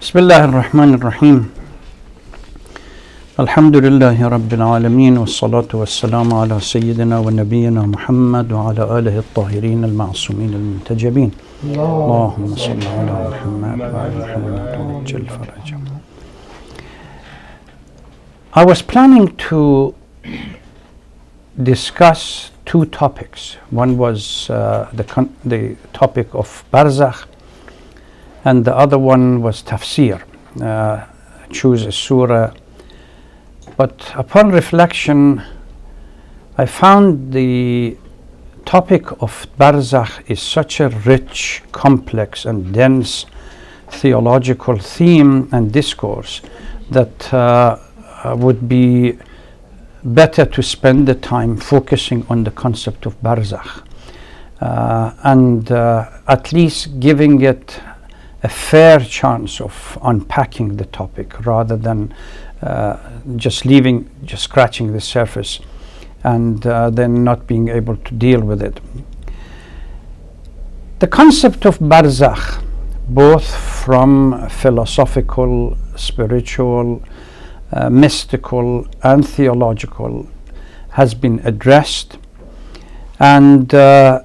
Bismillah ar-Rahman ar-Rahim. Alhamdulillahi Rabbil Alameen. Wassalatu wassalamu ala Sayyidina wa Nabiyyina Muhammad wa ala alihi al-Tahirin al-Ma'sumin al-Muntajabin. Allahumma salli ala Muhammad wa ala Muhammad wa ajil farajam. I was planning to discuss two topics. One was the topic of Barzakh, and the other one was tafsir, choose a surah. But upon reflection, I found the topic of Barzakh is such a rich, complex and dense theological theme and discourse that would be better to spend the time focusing on the concept of Barzakh and at least giving it a fair chance of unpacking the topic rather than just scratching the surface and then not being able to deal with it. The concept of Barzakh, both from philosophical, spiritual, mystical and theological, has been addressed, and there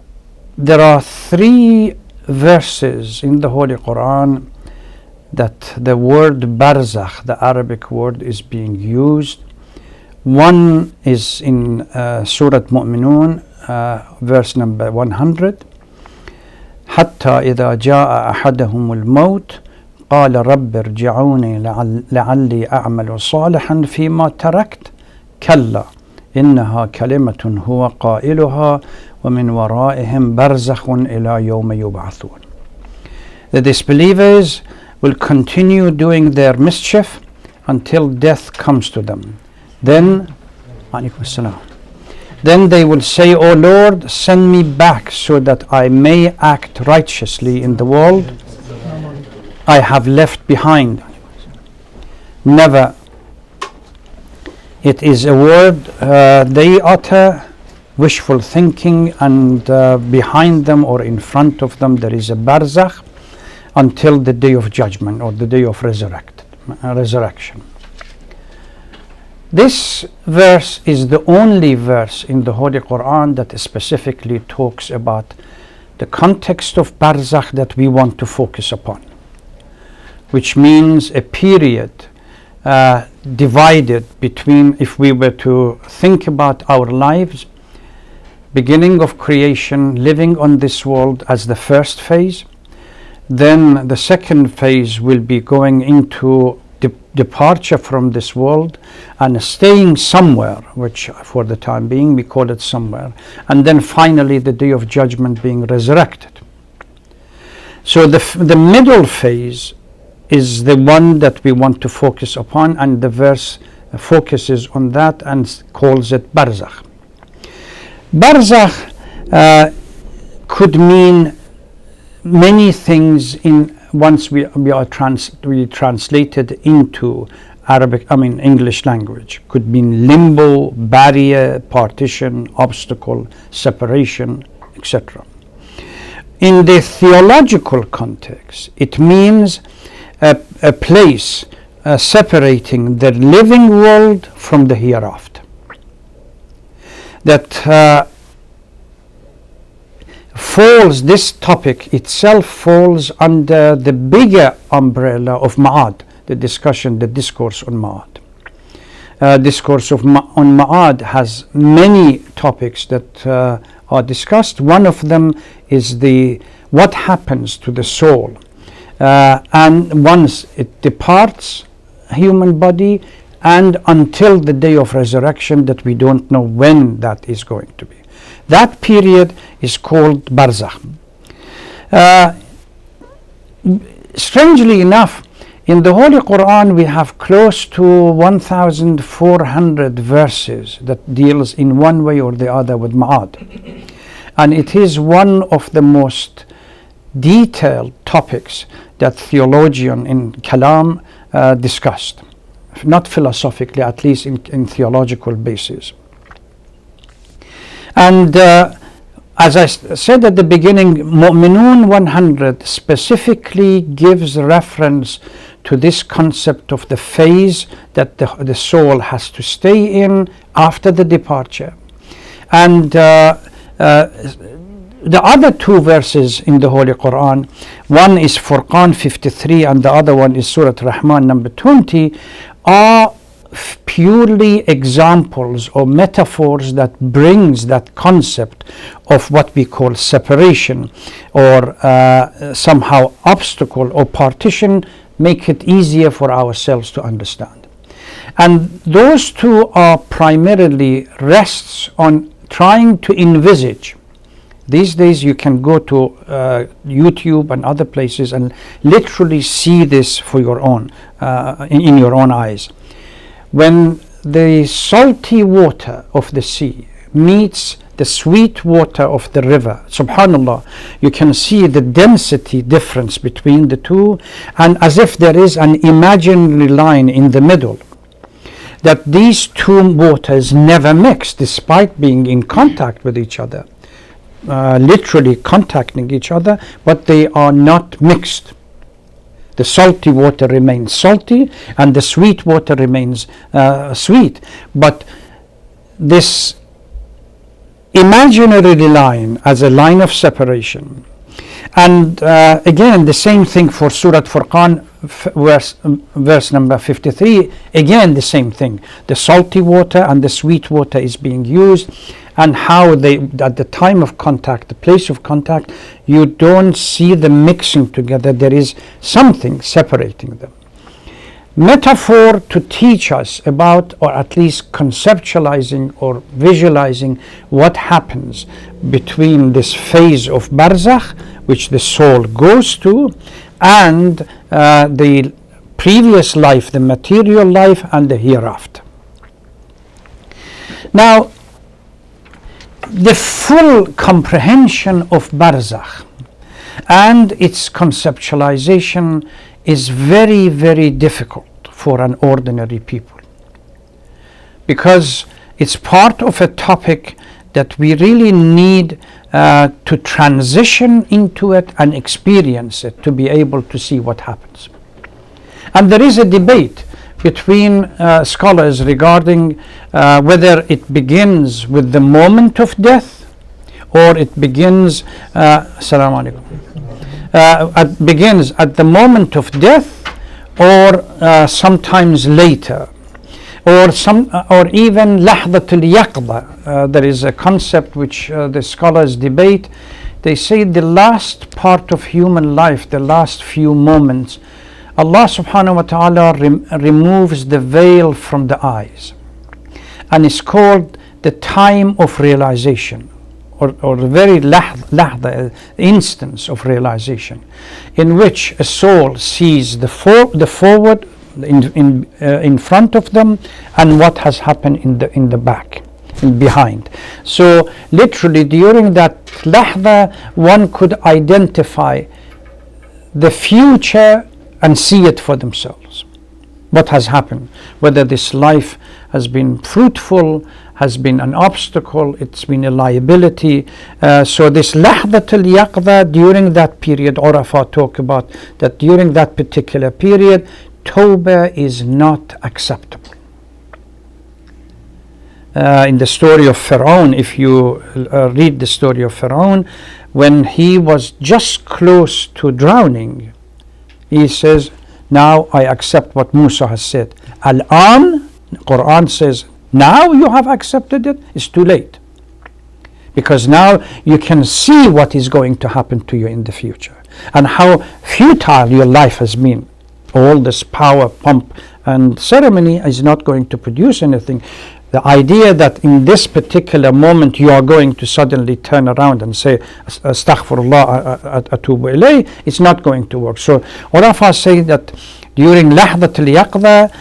are three verses in the Holy Quran that the word Barzakh, the Arabic word, is being used. One is in Surah Mu'minun, verse number 100. حتى إذا جاء أحدهم الموت قال رب ارجعوني لعلي أعمل صالحا فيما تركت كلا إنها كلمة هو قائلها ومن ورائهم برزخ إلى يوم يبعثون. The disbelievers will continue doing their mischief until death comes to them. Then they will say, O Lord, send me back so that I may act righteously in the world I have left behind. Never. It is a word they utter, wishful thinking, and behind them or in front of them there is a barzakh until the day of judgment or the day of resurrection. This verse is the only verse in the Holy Quran that specifically talks about the context of barzakh that we want to focus upon, which means a period divided between, if we were to think about our lives, beginning of creation, living on this world as the first phase. Then the second phase will be going into departure from this world and staying somewhere, which for the time being we call it somewhere. And then finally the day of judgment, being resurrected. So the middle phase is the one that we want to focus upon, and the verse focuses on that and calls it Barzakh. Barzakh could mean many things once we translated into English language. Could mean limbo, barrier, partition, obstacle, separation, etc. In the theological context, it means a place separating the living world from the hereafter. That this topic itself falls under the bigger umbrella of Ma'ad, the discourse on Ma'ad. Discourse on Ma'ad has many topics that are discussed. One of them is what happens to the soul. And once it departs human body and until the day of resurrection, that we don't know when that is going to be. That period is called Barzakh. Strangely enough, in the Holy Quran we have close to 1,400 verses that deals in one way or the other with Ma'ad. And it is one of the most detailed topics that theologian in Kalam discussed. Not philosophically, at least in theological basis. And as I said at the beginning, Mu'minun 100 specifically gives reference to this concept of the phase that the soul has to stay in after the departure. And the other two verses in the Holy Quran, one is Furqan 53 and the other one is Surah Rahman number 20, are purely examples or metaphors that brings that concept of what we call separation or somehow obstacle or partition, make it easier for ourselves to understand. And those two are primarily rests on trying to envisage. These days you can go to YouTube and other places and literally see this for your own in your own eyes. When the salty water of the sea meets the sweet water of the river, subhanallah, you can see the density difference between the two, and as if there is an imaginary line in the middle, that these two waters never mix despite being in contact with each other, literally contacting each other, but they are not mixed. The salty water remains salty and the sweet water remains sweet. But this imaginary line as a line of separation. And again, the same thing for Surah Furqan, verse number 53. Again, the same thing. The salty water and the sweet water is being used, and how they, at the time of contact, the place of contact, you don't see them mixing together. There is something separating them. Metaphor to teach us about, or at least conceptualizing or visualizing what happens between this phase of Barzakh, which the soul goes to, and the previous life, the material life, and the hereafter. Now, the full comprehension of Barzakh and its conceptualization is very, very difficult for an ordinary people, because it's part of a topic that we really need to transition into it and experience it to be able to see what happens. And there is a debate between scholars regarding whether it begins with the moment of death or it begins begins at the moment of death, or sometimes later, or even lahdatul yaqda. There is a concept which the scholars debate. They say the last part of human life, the last few moments, Allah subhanahu wa ta'ala removes the veil from the eyes, and it's called the time of realization, or the very lahda, instance of realization, in which a soul sees the forward in front of them and what has happened in the back and behind. So literally during that lahda, one could identify the future and see it for themselves. What has happened, whether this life has been fruitful, has been an obstacle, it's been a liability. So this lahdatul yaqda, during that period, Urafa talk about that during that particular period, Tawbah is not acceptable. In the story of Pharaoh, if you read the story of Pharaoh, when he was just close to drowning, he says, now I accept what Musa has said. Al-an, Quran says, now you have accepted it, it's too late. Because now you can see what is going to happen to you in the future, and how futile your life has been. All this power, pomp, and ceremony is not going to produce anything. The idea that in this particular moment you are going to suddenly turn around and say, Astaghfirullah, atubu ilayh, it's not going to work. So Urafa say that during lahdatul yaqda,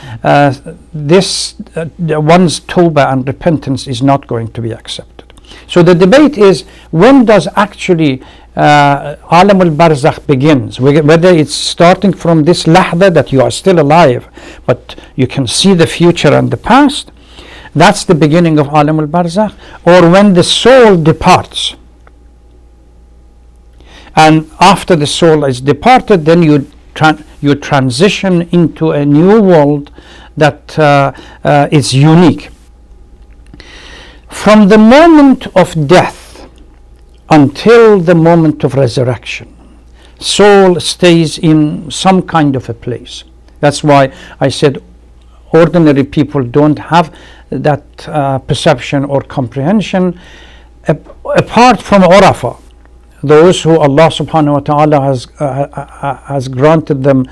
this one's tawbah and repentance is not going to be accepted. So the debate is, when does actually Alam al-Barzakh begins, whether it's starting from this lahda that you are still alive but you can see the future and the past, that's the beginning of Alam al-Barzakh, or when the soul departs, and after the soul is departed, then you you transition into a new world that is unique. From the moment of death until the moment of resurrection, soul stays in some kind of a place. That's why I said ordinary people don't have that perception or comprehension apart from Urafah, those who Allah subhanahu wa ta'ala has granted them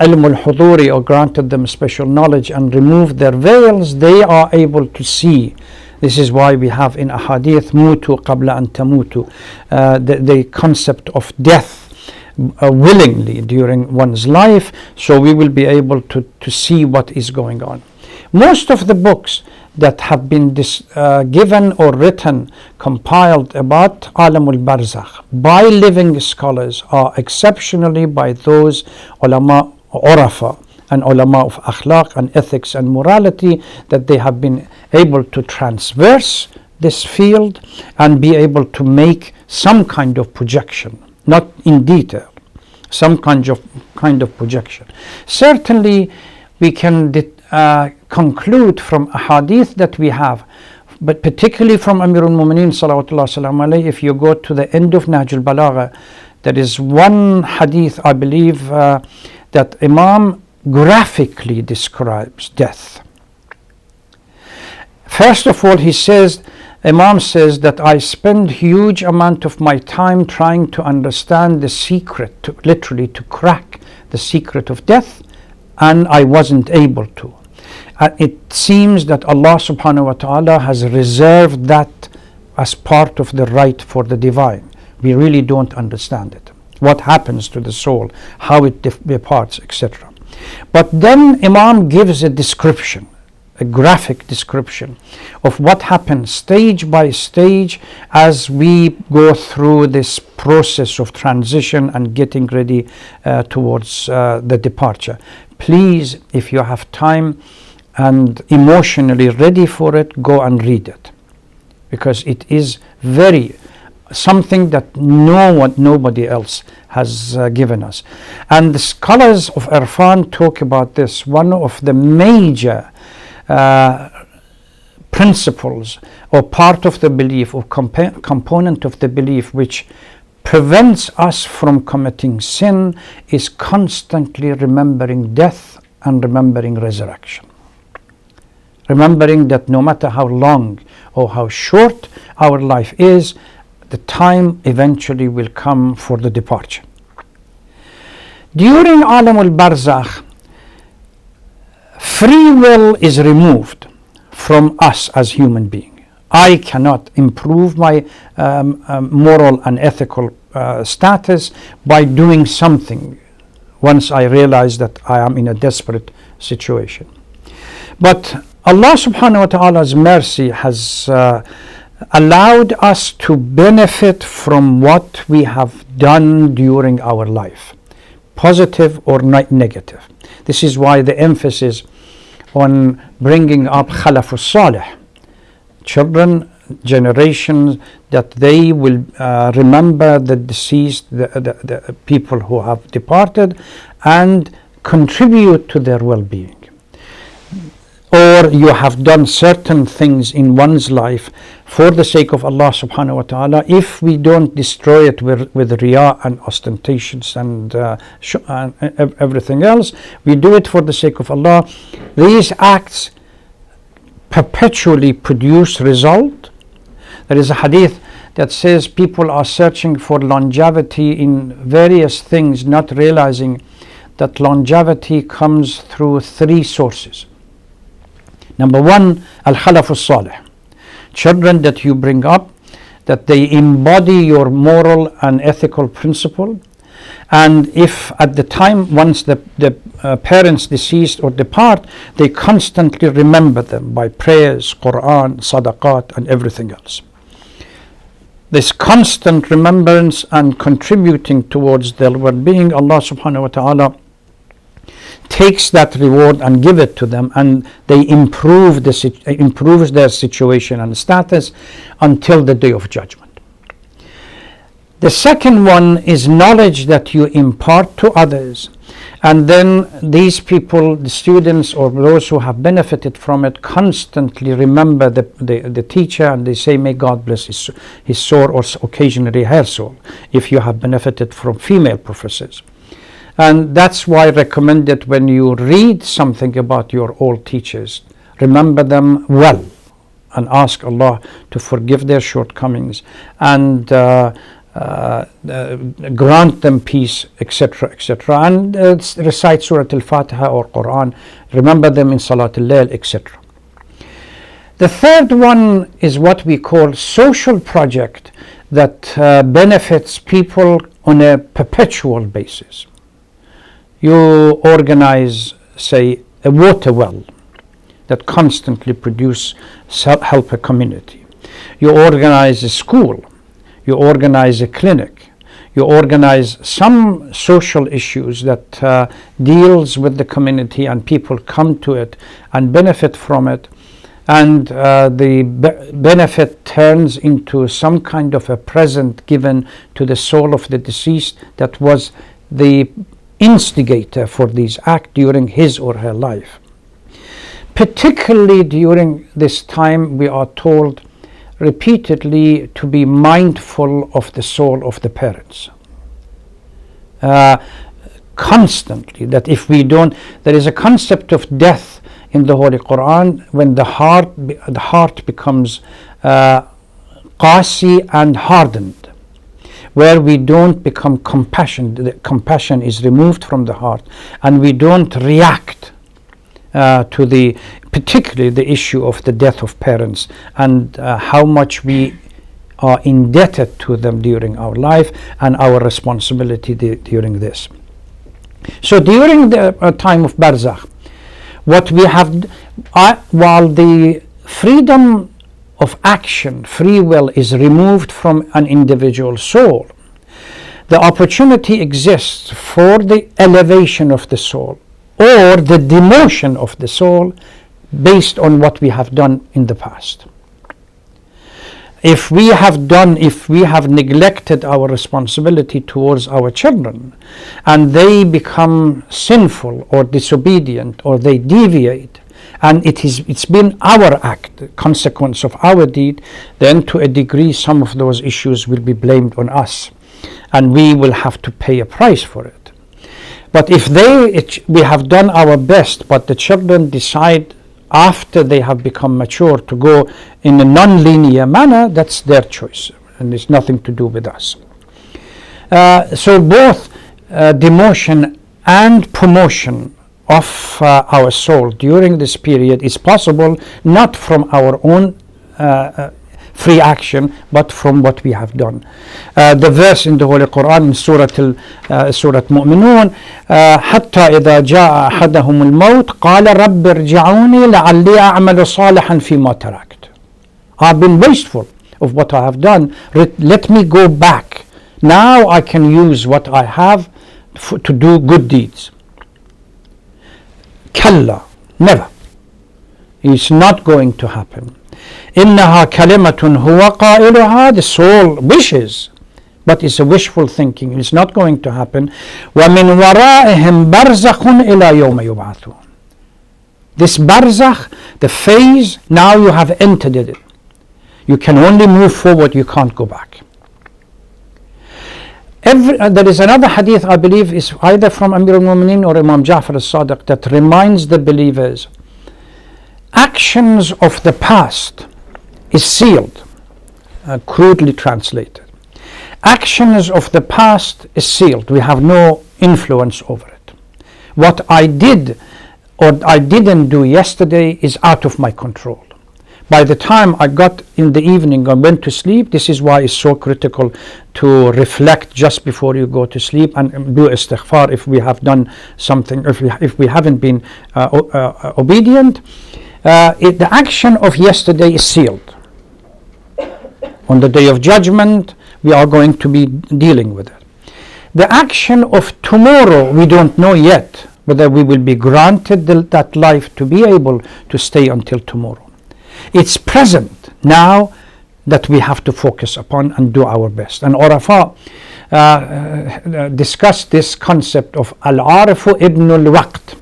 ilm al-huduri, or granted them special knowledge and removed their veils. They are able to see. This is why we have in ahadith mutu qabla an tamutu, the concept of death willingly during one's life, so we will be able to see what is going on. Most of the books that have been given or written, compiled about Alam al-Barzakh by living scholars are exceptionally by those ulama Urafah and ulama of akhlaq and ethics and morality, that they have been able to transverse this field and be able to make some kind of projection, not in detail, some kind of projection. Certainly we can conclude from a hadith that we have, but particularly from Amirul Mu'mineen salawatullah salam alayhi, if you go to the end of Nahj al-Balagha, there is one hadith, I believe, that Imam graphically describes death. First of all, Imam says that I spend huge amount of my time trying to understand the secret, literally to crack the secret of death, and I wasn't able to. It seems that Allah subhanahu wa ta'ala has reserved that as part of the right for the divine. We really don't understand it. What happens to the soul, how it departs, etc. But then Imam gives a description, a graphic description of what happens stage by stage as we go through this process of transition and getting ready towards the departure. Please, if you have time and emotionally ready for it, go and read it, because it is something that nobody else has given us. And the scholars of Irfan talk about this. One of the major principles or part of the belief or component of the belief which prevents us from committing sin is constantly remembering death and remembering resurrection. Remembering that no matter how long or how short our life is, the time eventually will come for the departure. During Alam al-Barzakh, free will is removed from us as human beings. I cannot improve my moral and ethical status by doing something once I realize that I am in a desperate situation. But Allah subhanahu wa ta'ala's mercy has allowed us to benefit from what we have done during our life, positive or negative. This is why the emphasis on bringing up Khalafus Salih, children, generations, that they will remember the deceased, the people who have departed, and contribute to their well-being. Or you have done certain things in one's life for the sake of Allah subhanahu wa ta'ala. If we don't destroy it with riyā and ostentations and everything else, we do it for the sake of Allah. These acts perpetually produce result. There is a hadith that says people are searching for longevity in various things, not realizing that longevity comes through three sources. Number one, al-Khalafus Salih, children that you bring up, that they embody your moral and ethical principle. And if at the time, once the parents deceased or depart, they constantly remember them by prayers, Quran, sadaqat, and everything else. This constant remembrance and contributing towards their well-being, Allah subhanahu wa ta'ala takes that reward and give it to them, and they improves their situation and status until the day of judgment. The second one is knowledge that you impart to others, And then these people, the students or those who have benefited from it, constantly remember the teacher, and they say, may God bless his soul, or occasionally her soul, if you have benefited from female professors. And that's why I recommend that when you read something about your old teachers, remember them well and ask Allah to forgive their shortcomings and grant them peace, etc., etc. And recite Surah Al-Fatiha or Quran, remember them in Salat al-Layl, etc. The third one is what we call social project that benefits people on a perpetual basis. You organize, say, a water well that constantly help a community. You organize a school. You organize a clinic. You organize some social issues that deals with the community, and people come to it and benefit from it. And the benefit turns into some kind of a present given to the soul of the deceased that was the instigator for these acts during his or her life. Particularly during this time, we are told repeatedly to be mindful of the soul of the parents. Constantly, that if we don't, there is a concept of death in the Holy Quran when the heart becomes qasi and hardened, where we don't become compassion. The compassion is removed from the heart, and we don't react to particularly the issue of the death of parents, and how much we are indebted to them during our life, and our responsibility during this. So during the time of Barzakh, what we have, while the freedom of action, free will, is removed from an individual soul, the opportunity exists for the elevation of the soul or the demotion of the soul based on what we have done in the past. If we have neglected our responsibility towards our children, and they become sinful or disobedient, or they deviate, and it's been our act, consequence of our deed, then to a degree some of those issues will be blamed on us, and we will have to pay a price for it. But if we have done our best, but the children decide after they have become mature to go in a non-linear manner, that's their choice, and it's nothing to do with us. So both demotion and promotion of our soul during this period is possible, not from our own free action, but from what we have done. The verse in the Holy Quran in Surah Mu'minun, حتى إذا جاء أحدهم الموت قال رب ارجعوني لعلي أعمل صالحا فيما تركت. I've been wasteful of what I have done. Let me go back. Now I can use what I have to do good deeds. Kalla, never. It's not going to happen. إنها كلمة هو قائلها, the soul wishes, but it's a wishful thinking. It's not going to happen. ومن ورائهم برزخ إلى يوم يبعثون. This barzakh, the phase, now you have entered it. You can only move forward, you can't go back. There is another hadith, I believe, is either from Amir al-Mu'minin or Imam Ja'far al-Sadiq, that reminds the believers actions of the past is sealed, crudely translated. Actions of the past is sealed. We have no influence over it. What I did or I didn't do yesterday is out of my control. By the time I got in the evening and went to sleep, this is why it's so critical to reflect just before you go to sleep and do istighfar if we have done something, if we haven't been obedient. The action of yesterday is sealed. On the day of judgment, we are going to be dealing with it. The action of tomorrow, we don't know yet whether we will be granted that life to be able to stay until tomorrow. It's present now that we have to focus upon and do our best. And Arafah, discussed this concept of al-arifu ibn al-waqt,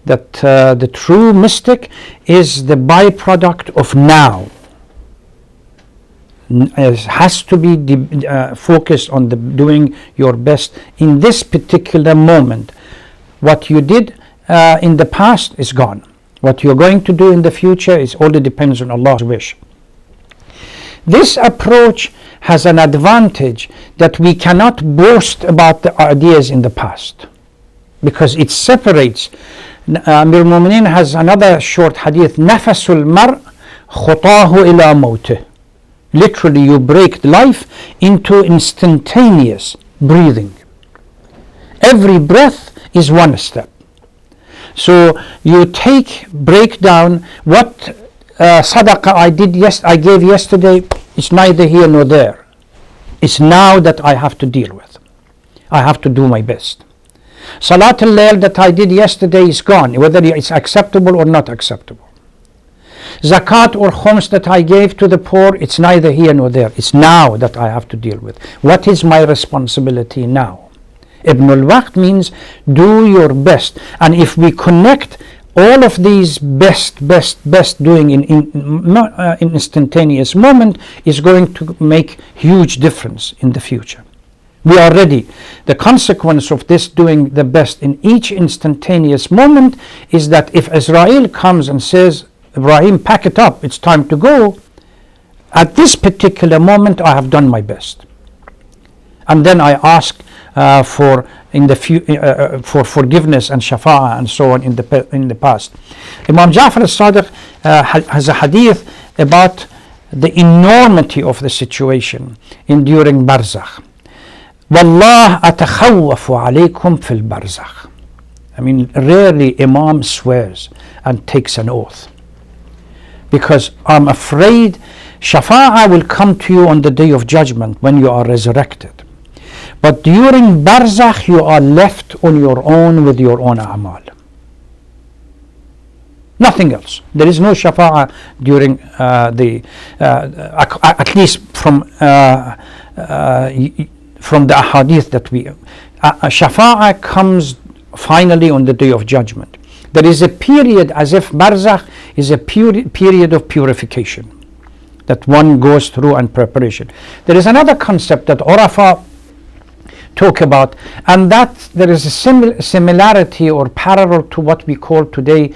that the true mystic is the byproduct of now. Has to be focused on doing your best in this particular moment. What you did in the past is gone. What you're going to do in the future is only depends on Allah's wish. This approach has an advantage that we cannot boast about the ideas in the past, because it separates. Amir al-Mu'mineen has another short hadith, nafasul mar khutahu ila mawtih. Literally, you break life into instantaneous breathing. Every breath is one step. So you break down what sadaqah I gave yesterday. It's neither here nor there. It's now that I have to deal with. I have to do my best. Salat al-Layl that I did yesterday is gone, whether it's acceptable or not acceptable. Zakat or khums that I gave to the poor, it's neither here nor there. It's now that I have to deal with. What is my responsibility now? Ibn al-Waqt means do your best. And if we connect all of these best doing in instantaneous moment, is going to make huge difference in the future. We are ready. The consequence of this doing the best in each instantaneous moment is that if Israel comes and says, Ibrahim, pack it up, it's time to go, at this particular moment I have done my best. And then I ask for forgiveness and shafa'ah and so on in the past. Imam Ja'far al-Sadiq has a hadith about the enormity of the situation during Barzakh. Wallah atakhawwafu alaykum fil Barzakh. I mean, rarely Imam swears and takes an oath, because I'm afraid shafa'ah will come to you on the day of judgment when you are resurrected. But during Barzakh you are left on your own with your own a'mal. Nothing else. There is no shafa'ah during at least from the ahadith that we shafa'ah comes finally on the day of judgment. There is a period, as if Barzakh is a period of purification that one goes through and preparation. There is another concept that Urafa talk about, and that there is a similarity or parallel to what we call today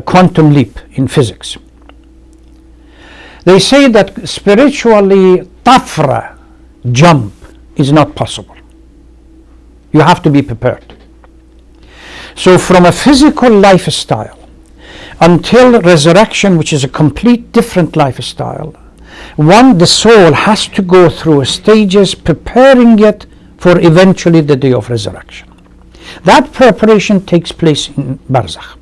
quantum leap in physics. They say that spiritually tafra, jump, is not possible. You have to be prepared. So from a physical lifestyle until resurrection, which is a complete different lifestyle, the soul has to go through stages preparing it for eventually the day of resurrection. That preparation takes place in Barzakh.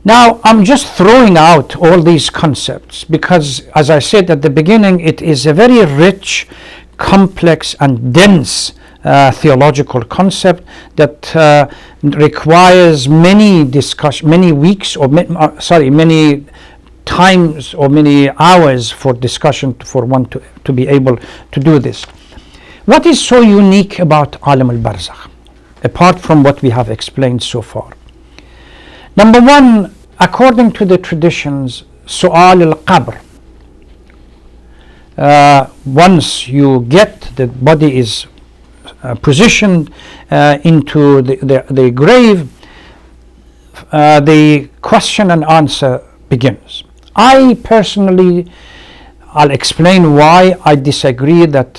Now, I'm just throwing out all these concepts because, as I said at the beginning, it is a very rich, complex and dense theological concept that requires many weeks or many times or many hours for discussion for one to be able to do this. What is so unique about Alam al-Barzakh, apart from what we have explained so far? Number one, according to the traditions, Su'al al-Qabr. Once you get the body is positioned into the grave, the question and answer begins. I personally, I'll explain why I disagree that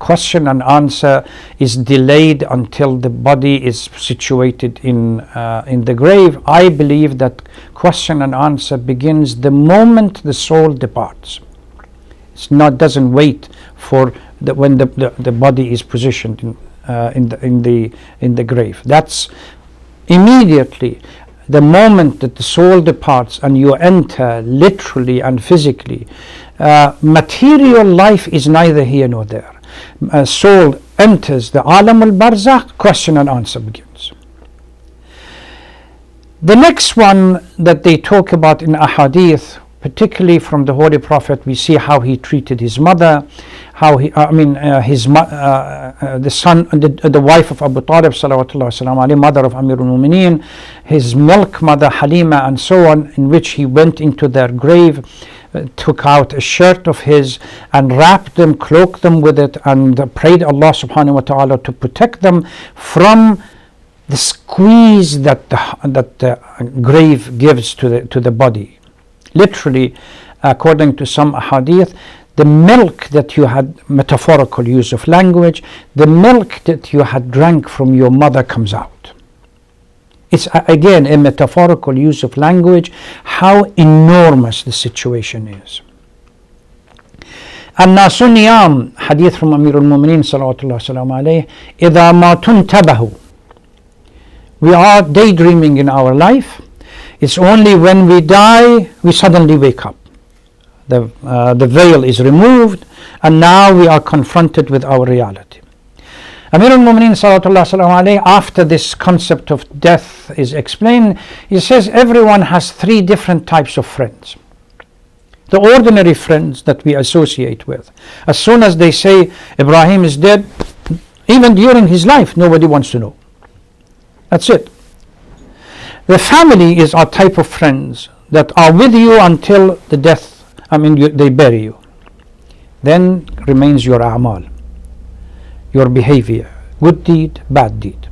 question and answer is delayed until the body is situated in the grave. I believe that question and answer begins the moment the soul departs. Doesn't wait for when the body is positioned in the grave. That's immediately the moment that the soul departs and you enter literally and physically. Material life is neither here nor there. Soul enters the Alam al-Barzakh, question and answer begins. The next one that they talk about in ahadith, particularly from the Holy Prophet, we see how he treated his mother, how he, the wife of Abu Talib, salawatullah wasalam alayhi, mother of Amirul Mu'mineen, his milk mother Halima, and so on, in which he went into their grave, took out a shirt of his and wrapped them, cloaked them with it, and prayed Allah subhanahu wa ta'ala to protect them from the squeeze that the grave gives to the body. Literally, according to some ahadith, the milk that you had, metaphorical use of language, the milk that you had drank from your mother comes out. It's again a metaphorical use of language, how enormous the situation is. الناس نيام, hadith from Amir al-Mu'mineen salawatullah wasalam alayhi, إذا ما تنتبهوا. We are daydreaming in our life. It's only when we die we suddenly wake up. The veil is removed, and now we are confronted with our reality. Amir al-Mu'mineen salawatullah wasalam alayhi, after this concept of death is explained, he says everyone has three different types of friends. The ordinary friends that we associate with. As soon as they say Ibrahim is dead, even during his life, nobody wants to know. That's it. The family is our type of friends that are with you until the death, they bury you. Then remains your a'mal, your behavior, good deed, bad deed.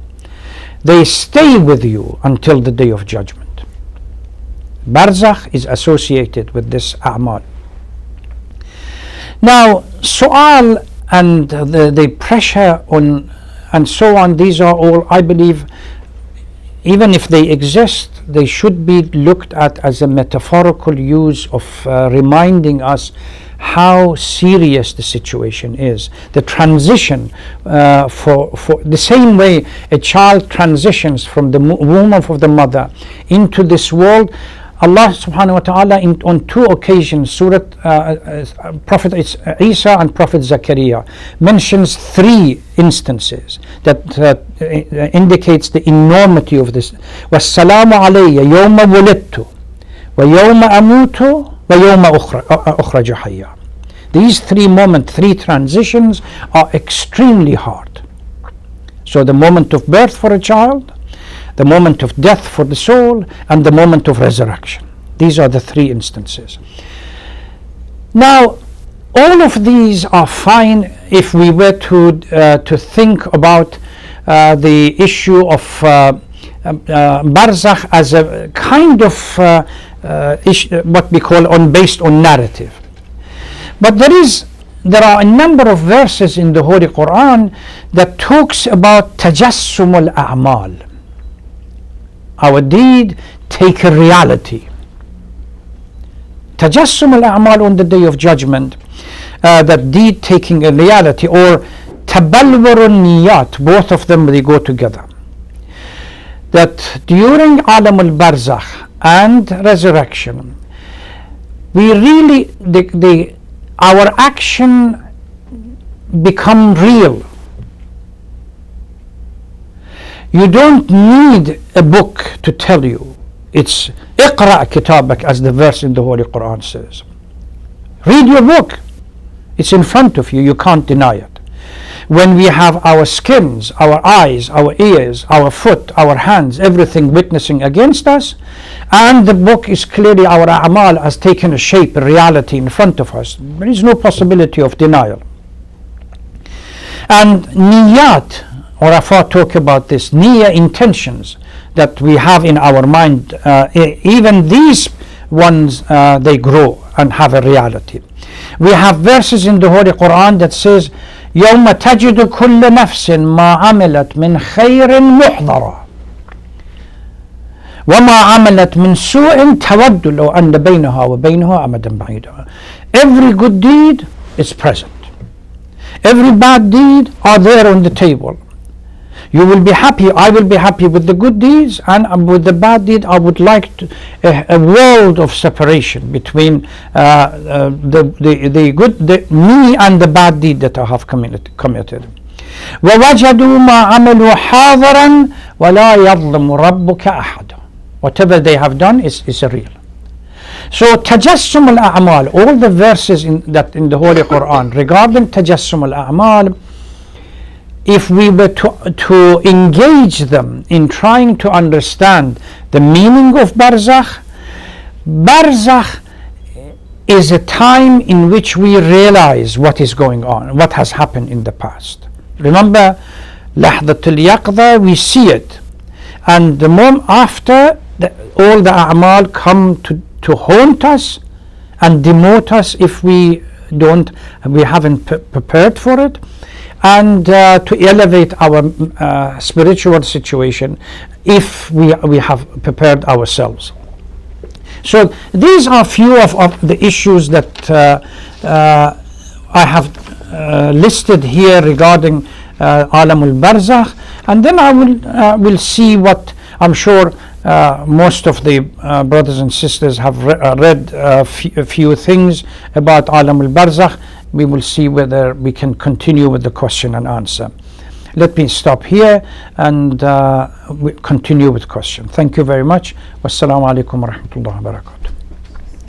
They stay with you until the day of judgment. Barzakh is associated with this a'mal. Now, su'al and the pressure on and so on, these are all, I believe, even if they exist, they should be looked at as a metaphorical use of reminding us how serious the situation is. The transition, for the same way a child transitions from the womb of the mother into this world, Allah subhanahu wa ta'ala on two occasions, Prophet Isa and Prophet Zakaria mentions three instances that indicates the enormity of this. وَالسَّلَامُ عَلَيَّ يَوْمَ وُلِدْتُ وَيَوْمَ أَمُوتُ وَيَوْمَ أُخْرَجُ حَيًّا. These three transitions are extremely hard. So the moment of birth for a child, the moment of death for the soul, and the moment of resurrection. These are the three instances. Now, all of these are fine if we were to think about the issue of Barzakh as a kind of what we call based on narrative. But there are a number of verses in the Holy Quran that talks about tajassum al-a'mal. Our deed take a reality. Tajassum al-a'mal on the day of judgment, that deed taking a reality, or tabalwar niyat, both of them, they go together. That during alam al-barzakh and resurrection, we really, our action become real. You don't need a book to tell you. It's اقرأ كتابك, as the verse in the Holy Quran says. Read your book. It's in front of you. You can't deny it. When we have our skins, our eyes, our ears, our foot, our hands, everything witnessing against us, and the book is clearly, our a'mal has taken a shape, a reality in front of us, there is no possibility of denial. And niyat, or Afar talk about this, niyyah, intentions that we have in our mind, even these ones, they grow and have a reality. We have verses in the Holy Quran that says, يَوْمَ تَجِدُ كُلَّ نَفْسٍ مَا عَمِلَتْ مِنْ خَيْرٍ مُحْضَرًا وَمَا عَمِلَتْ مِنْ سُوءٍ تَوَدُّ لَوْ أَنَّ بَيْنَهَا وَبَيْنَهَا أَمَدًا بَعِيدًا. Every good deed is present. Every bad deed are there on the table. You will be happy, I will be happy with the good deeds, and with the bad deed I would like a world of separation between the good, me and the bad deed that I have committed. وَوَجَدُوا مَا عَمِلُوا حَاضِرًا وَلَا يَظْلِمُ رَبُّكَ أَحَدًا. Whatever they have done is real. So tajassum al-a'mal, all the verses in the Holy Quran regarding tajassum al-a'mal, if we were to engage them in trying to understand the meaning of Barzakh, Barzakh is a time in which we realize what is going on, what has happened in the past. Remember, lahdatul yaqza, we see it, and the moment after, all the a'mal come to haunt us and demote us if we haven't prepared for it, and to elevate our spiritual situation if we have prepared ourselves. So these are few of the issues that I have listed here regarding Alam al-Barzakh, and then I will see what I'm sure most of the brothers and sisters have read a few things about Alam al-Barzakh. We will see whether we can continue with the question and answer. Let me stop here and we continue with question. Thank you very much. Wassalamu alaikum wa rahmatullahi wa barakatuh.